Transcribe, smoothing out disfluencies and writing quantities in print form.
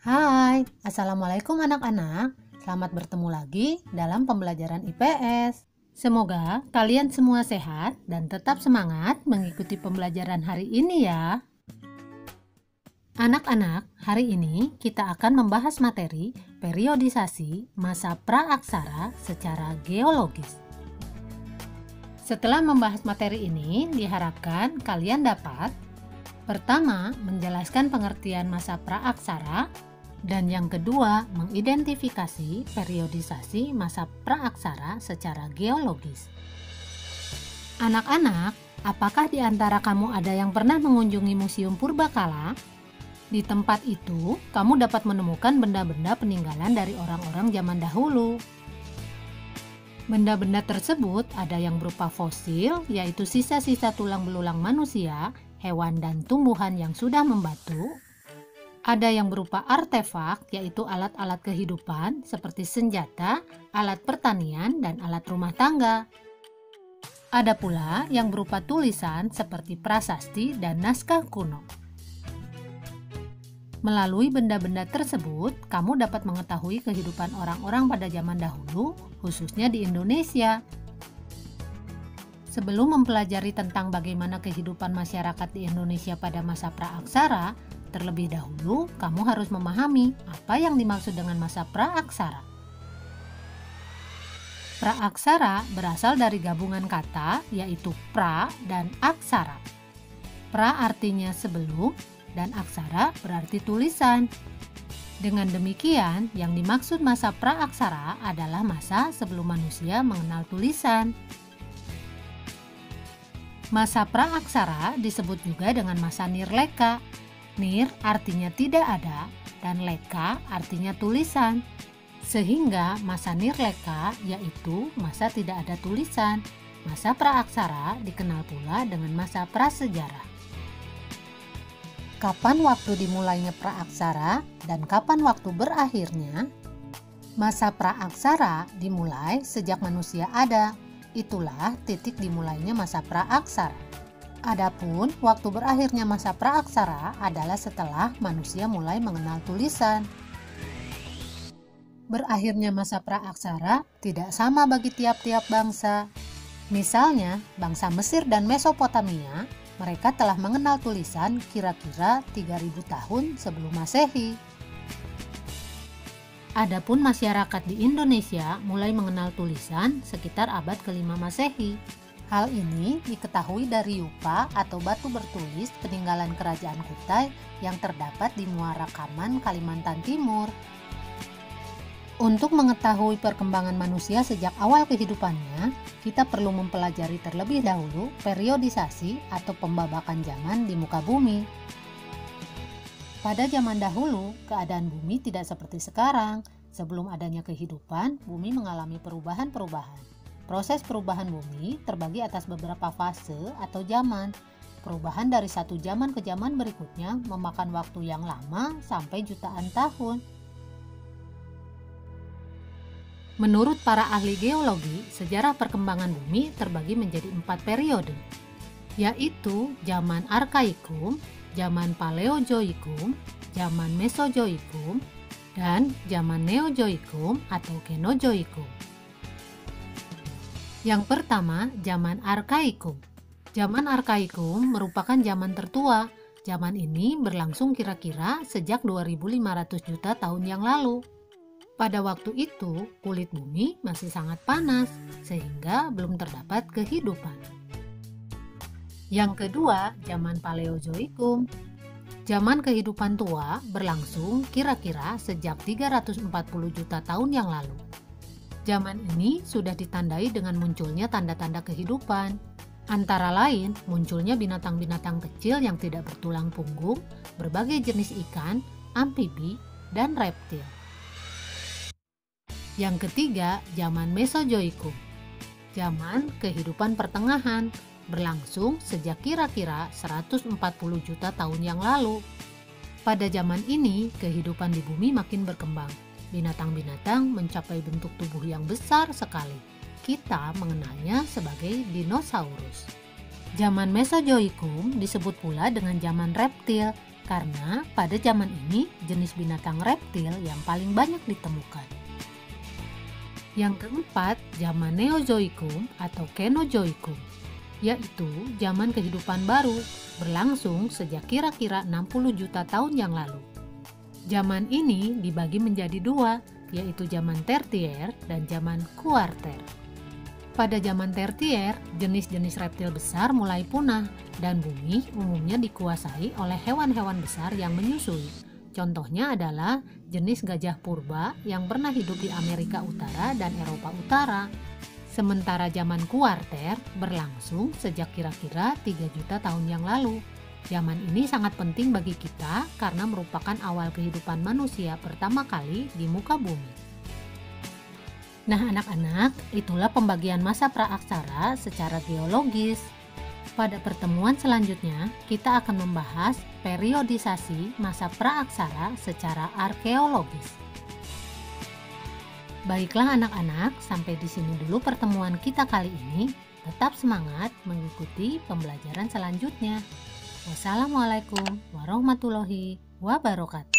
Hai, Assalamualaikum anak-anak. Selamat bertemu lagi dalam pembelajaran IPS. Semoga kalian semua sehat dan tetap semangat mengikuti pembelajaran hari ini ya. Anak-anak, hari ini kita akan membahas materi periodisasi masa praaksara secara geologis. Setelah membahas materi ini, diharapkan kalian dapat pertama, menjelaskan pengertian masa praaksara, dan yang kedua, mengidentifikasi periodisasi masa praaksara secara geologis. Anak-anak, apakah di antara kamu ada yang pernah mengunjungi Museum Purbakala? Di tempat itu, kamu dapat menemukan benda-benda peninggalan dari orang-orang zaman dahulu. Benda-benda tersebut ada yang berupa fosil, yaitu sisa-sisa tulang belulang manusia, hewan dan tumbuhan yang sudah membatu. Ada yang berupa artefak, yaitu alat-alat kehidupan seperti senjata, alat pertanian, dan alat rumah tangga. Ada pula yang berupa tulisan seperti prasasti dan naskah kuno. Melalui benda-benda tersebut, kamu dapat mengetahui kehidupan orang-orang pada zaman dahulu, khususnya di Indonesia. Sebelum mempelajari tentang bagaimana kehidupan masyarakat di Indonesia pada masa praaksara, terlebih dahulu kamu harus memahami apa yang dimaksud dengan masa praaksara. Praaksara berasal dari gabungan kata, yaitu pra dan aksara. Pra artinya sebelum, dan aksara berarti tulisan. Dengan demikian, yang dimaksud masa praaksara adalah masa sebelum manusia mengenal tulisan. Masa praaksara disebut juga dengan masa nirleka. Nir artinya tidak ada dan leka artinya tulisan. Sehingga masa nirleka yaitu masa tidak ada tulisan. Masa praaksara dikenal pula dengan masa prasejarah. Kapan waktu dimulainya praaksara dan kapan waktu berakhirnya? Masa praaksara dimulai sejak manusia ada. Itulah titik dimulainya masa praaksara. Adapun waktu berakhirnya masa praaksara adalah setelah manusia mulai mengenal tulisan. Berakhirnya masa praaksara tidak sama bagi tiap-tiap bangsa. Misalnya, bangsa Mesir dan Mesopotamia, mereka telah mengenal tulisan kira-kira 3000 tahun sebelum Masehi. Adapun masyarakat di Indonesia mulai mengenal tulisan sekitar abad ke-5 Masehi. Hal ini diketahui dari yupa atau batu bertulis peninggalan kerajaan Kutai yang terdapat di Muara Kaman, Kalimantan Timur. Untuk mengetahui perkembangan manusia sejak awal kehidupannya, kita perlu mempelajari terlebih dahulu periodisasi atau pembabakan zaman di muka bumi. Pada zaman dahulu, keadaan bumi tidak seperti sekarang. Sebelum adanya kehidupan, bumi mengalami perubahan-perubahan. Proses perubahan bumi terbagi atas beberapa fase atau zaman. Perubahan dari satu zaman ke zaman berikutnya memakan waktu yang lama sampai jutaan tahun. Menurut para ahli geologi, sejarah perkembangan bumi terbagi menjadi 4 periode, yaitu zaman Arkaikum, zaman Paleozoikum, zaman Mesozoikum, dan zaman Neozoikum atau Kenozoikum. Yang pertama, zaman Arkaikum. Zaman Arkaikum merupakan zaman tertua. Zaman ini berlangsung kira-kira sejak 2500 juta tahun yang lalu. Pada waktu itu, kulit bumi masih sangat panas, sehingga belum terdapat kehidupan. Yang kedua, zaman Paleozoikum. Zaman kehidupan tua berlangsung kira-kira sejak 340 juta tahun yang lalu. Zaman ini sudah ditandai dengan munculnya tanda-tanda kehidupan. Antara lain, munculnya binatang-binatang kecil yang tidak bertulang punggung, berbagai jenis ikan, amfibi, dan reptil. Yang ketiga, zaman Mesozoikum. Zaman kehidupan pertengahan berlangsung sejak kira-kira 140 juta tahun yang lalu. Pada zaman ini, kehidupan di bumi makin berkembang. Binatang-binatang mencapai bentuk tubuh yang besar sekali. Kita mengenalnya sebagai dinosaurus. Zaman Mesozoikum disebut pula dengan zaman reptil. karena pada zaman ini jenis binatang reptil yang paling banyak ditemukan. Yang keempat, zaman Neozoikum atau Kenozoikum, yaitu zaman kehidupan baru, berlangsung sejak kira-kira 60 juta tahun yang lalu. Zaman ini dibagi menjadi dua, yaitu zaman Tertier dan zaman Kuarter. Pada zaman Tertier, jenis-jenis reptil besar mulai punah dan bumi umumnya dikuasai oleh hewan-hewan besar yang menyusui. Contohnya adalah jenis gajah purba yang pernah hidup di Amerika Utara dan Eropa Utara. Sementara zaman Kuarter berlangsung sejak kira-kira 3 juta tahun yang lalu. Zaman ini sangat penting bagi kita karena merupakan awal kehidupan manusia pertama kali di muka bumi. Nah anak-anak, itulah pembagian masa praaksara secara geologis. Pada pertemuan selanjutnya, kita akan membahas periodisasi masa praaksara secara arkeologis. Baiklah anak-anak, sampai di sini dulu pertemuan kita kali ini. Tetap semangat mengikuti pembelajaran selanjutnya. Wassalamualaikum warahmatullahi wabarakatuh.